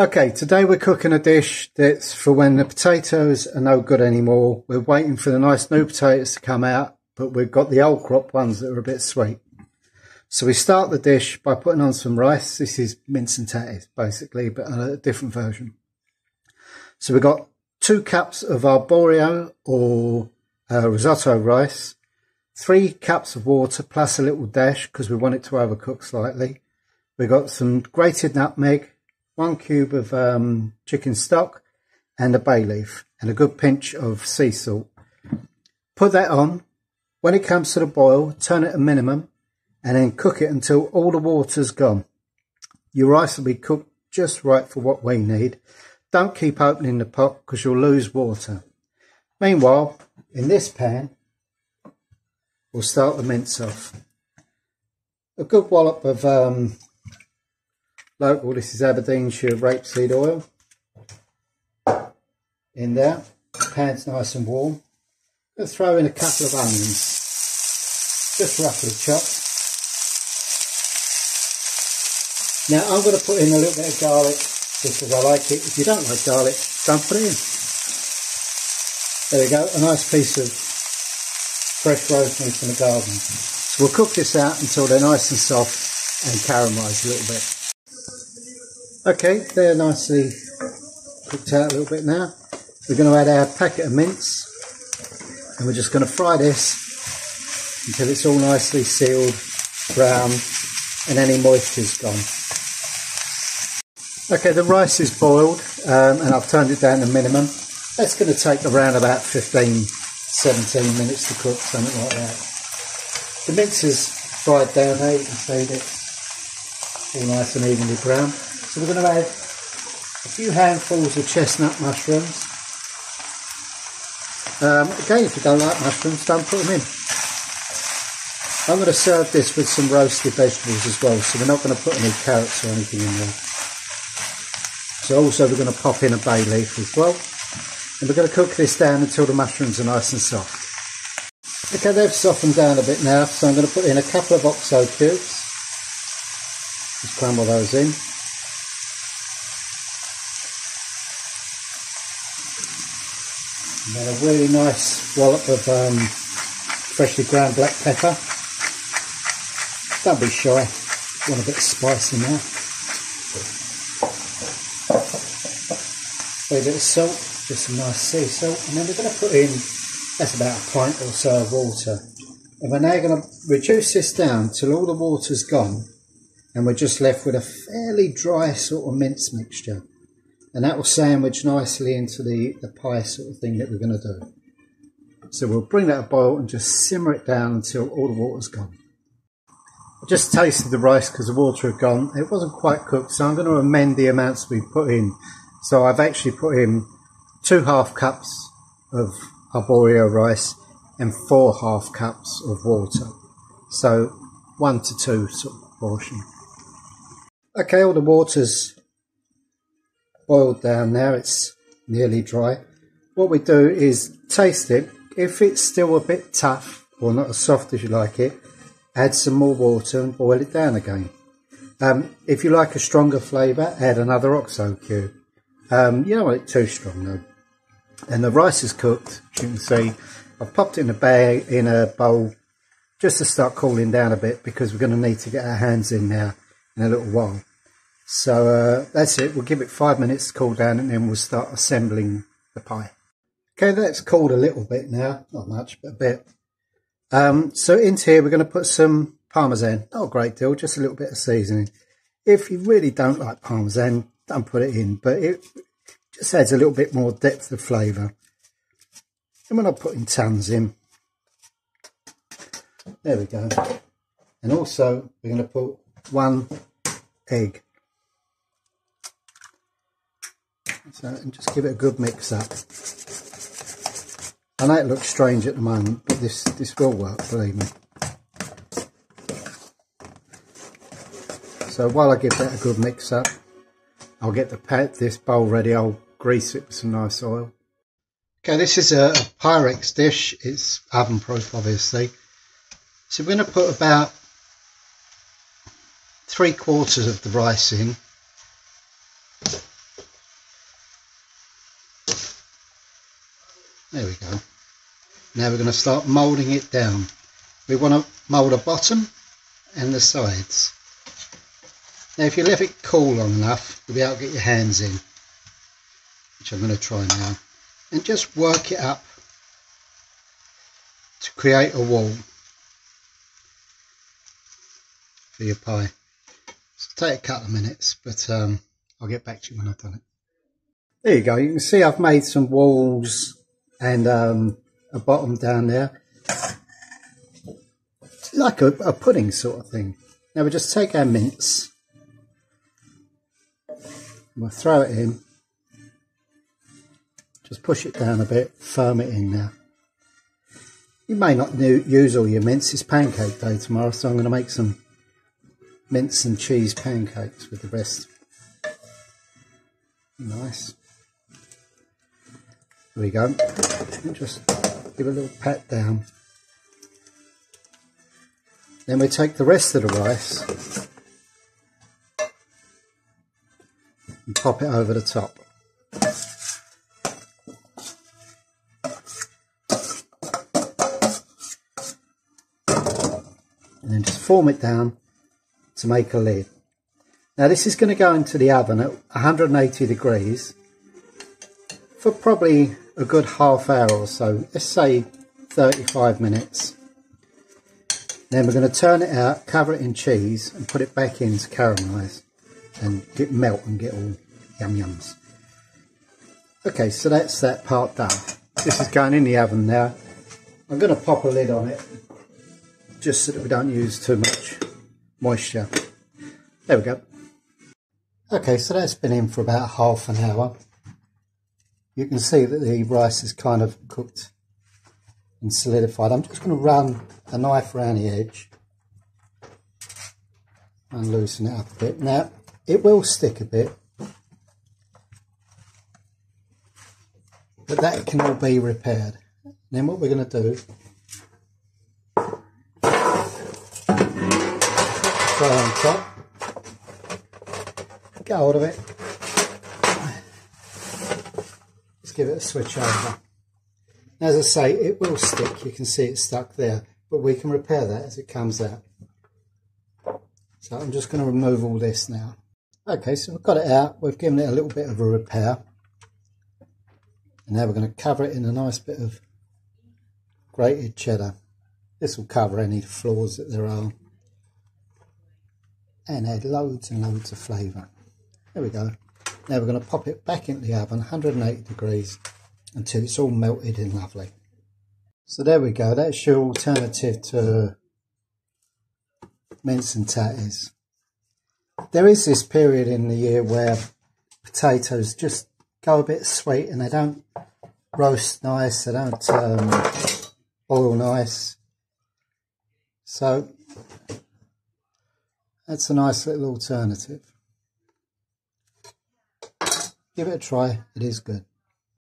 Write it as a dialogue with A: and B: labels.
A: Okay, today we're cooking a dish that's for when the potatoes are no good anymore. We're waiting for the nice new potatoes to come out, but we've got the old crop ones that are a bit sweet. So we start the dish by putting on some rice. This is mince and tatties, basically, but a different version. So we've got 2 cups of aborio or risotto rice, 3 cups of water plus a little dash because we want it to overcook slightly. We've got some grated nutmeg, 1 cube of chicken stock and a bay leaf and a good pinch of sea salt. Put that on. When it comes to the boil, turn it to minimum and then cook it until all the water's gone. Your rice will be cooked just right for what we need. Don't keep opening the pot because you'll lose water. Meanwhile, in this pan, we'll start the mince off. A good wallop of local, this is Aberdeenshire rapeseed oil in there. The pan's nice and warm. I'll throw in a couple of onions, just roughly chopped. Now I'm going to put in a little bit of garlic because I like it. If you don't like garlic, don't put it in. There we go, a nice piece of fresh rosemary from the garden. So we'll cook this out until they're nice and soft and caramelise a little bit. Okay, they're nicely cooked out a little bit now. We're going to add our packet of mince and we're just going to fry this until it's all nicely sealed, brown, and any moisture's gone. Okay, the rice is boiled and I've turned it down to minimum. That's going to take around about 15-17 minutes to cook, something like that. The mince is fried down there, you can see that it's all nice and evenly brown. So we're going to add a few handfuls of chestnut mushrooms. Again, if you don't like mushrooms, don't put them in. I'm going to serve this with some roasted vegetables as well, so we're not going to put any carrots or anything in there. So also we're going to pop in a bay leaf as well. And we're going to cook this down until the mushrooms are nice and soft. Okay, they've softened down a bit now, so I'm going to put in a couple of oxo cubes. Just crumble those in. And then a really nice wallop of freshly ground black pepper. Don't be shy, want a bit of spice in there. A bit of salt, just some nice sea salt, and then we're going to put in, that's about a pint or so of water. And we're now going to reduce this down till all the water's gone and we're just left with a fairly dry sort of mince mixture. And that will sandwich nicely into the pie sort of thing that we're going to do. So we'll bring that to boil and just simmer it down until all the water's gone. I just tasted the rice because the water had gone. It wasn't quite cooked, so I'm going to amend the amounts we put in. So I've actually put in 2 half cups of aborio rice and 4 half cups of water. So 1 to 2 sort of proportion. Okay, all the water's boiled down now, it's nearly dry. What we do is taste it. If it's still a bit tough or not as soft as you like it, add some more water and boil it down again. If you like a stronger flavour, add another oxo cube. You don't want it too strong though. And the rice is cooked, as you can see. I've popped it in a bag, in a bowl, just to start cooling down a bit because we're going to need to get our hands in now in a little while. So that's it. We'll give it 5 minutes to cool down and then we'll start assembling the pie. Okay, that's cooled a little bit now. Not much, but a bit. So into here we're going to put some Parmesan. Not a great deal, just a little bit of seasoning. If you really don't like Parmesan, don't put it in, but it just adds a little bit more depth of flavour. And we're not putting tons in. There we go. And also we're going to put 1 egg. So, and just give it a good mix up. I know it looks strange at the moment, but this will work, believe me. So while I give that a good mix up, I'll get this bowl ready. I'll grease it with some nice oil. Okay, this is a Pyrex dish. It's oven proof, obviously. So we're going to put about 3/4 of the rice in. There we go. Now we're going to start moulding it down. We want to mould the bottom and the sides. Now if you leave it cool long enough, you'll be able to get your hands in, which I'm going to try now, and just work it up to create a wall for your pie. So take a couple of minutes, but I'll get back to you when I've done it. There you go, you can see I've made some walls and a bottom down there. It's like a pudding sort of thing. Now we just take our mince, we'll throw it in, just push it down a bit, firm it in now. You may not use all your mince, it's pancake day tomorrow, so I'm going to make some mince and cheese pancakes with the rest. Nice. There we go. And just give a little pat down. Then we take the rest of the rice and pop it over the top. And then just form it down to make a lid. Now this is going to go into the oven at 180 degrees for probably a good half hour or so, let's say 35 minutes. Then we're going to turn it out, cover it in cheese and put it back in to caramelise and melt and get all yum yums. Okay, so that's that part done. This is going in the oven now. I'm going to pop a lid on it just so that we don't use too much moisture. There we go. Okay, so that's been in for about half an hour. You can see that the rice is kind of cooked and solidified. I'm just going to run a knife around the edge and loosen it up a bit. Now, it will stick a bit, but that can all be repaired. Then what we're going to do, try on top, get hold of it, just give it a switch over. As I say, it will stick, you can see it's stuck there, but we can repair that as it comes out. So I'm just going to remove all this now. Okay, so we've got it out, we've given it a little bit of a repair. And now we're going to cover it in a nice bit of grated cheddar. This will cover any flaws that there are. And add loads and loads of flavour. There we go. Now we're going to pop it back into the oven, 180 degrees, until it's all melted in lovely. So there we go, that's your alternative to mince and tatties. There is this period in the year where potatoes just go a bit sweet and they don't roast nice, they don't boil nice. So that's a nice little alternative. Give it a try, it is good.